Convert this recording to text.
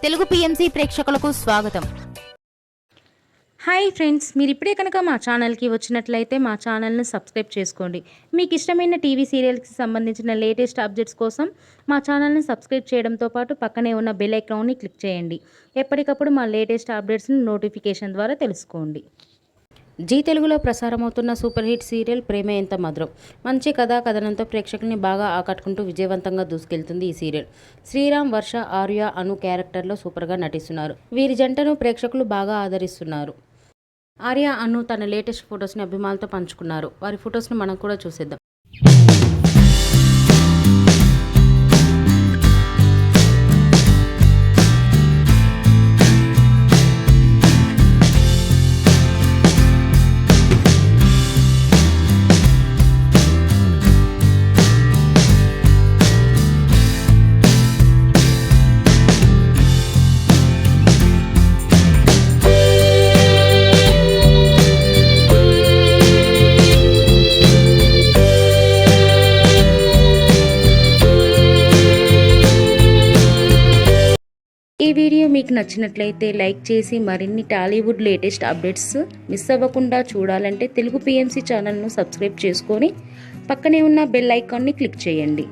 Telugu PMC ప్రేక్షకులకు స్వాగతం. Hi friends, మీరు ఇప్పుడే కనుక మా ఛానల్కి వచ్చినట్లయితే మా ఛానల్ని సబ్స్క్రైబ్ చేసుకోండి. మీకు ఇష్టమైన టీవీ సీరియల్కి సంబంధించిన లేటెస్ట్ అప్డేట్స్ కోసం మా ఛానల్ని సబ్స్క్రైబ్ చేయడంతో పాటు పక్కనే ఉన్న బెల్ ఐకాన్ని క్లిక్ చేయండి. ఎప్పటికప్పుడు మా లేటెస్ట్ అప్డేట్స్ని నోటిఫికేషన్ ద్వారా తెలుసుకోండి. జీ తెలుగులో ప్రసారమవుతున్న సూపర్ హిట్ సీరియల్ ప్రేమ ఎంత మధురం. మంచి కథా కథనంతో ప్రేక్షకుల్ని బాగా ఆకట్టుకుంటూ విజయవంతంగా దూసుకెళ్తుంది ఈ సీరియల్. శ్రీరామ్, వర్ష, ఆర్య, అను క్యారెక్టర్లో సూపర్గా నటిస్తున్నారు. వీరి జంటను ప్రేక్షకులు బాగా ఆదరిస్తున్నారు. ఆర్య, అను తన లేటెస్ట్ ఫొటోస్ని అభిమానులతో పంచుకున్నారు. వారి ఫొటోస్ని మనం కూడా చూసేద్దాం. ఈ వీడియో మీకు నచ్చినట్లయితే లైక్ చేసి మరిన్ని టాలీవుడ్ లేటెస్ట్ అప్డేట్స్ మిస్ అవ్వకుండా చూడాలంటే తెలుగు పిఎంసి ఛానల్ను సబ్స్క్రైబ్ చేసుకొని పక్కనే ఉన్న బెల్ ఐకాన్ని క్లిక్ చేయండి.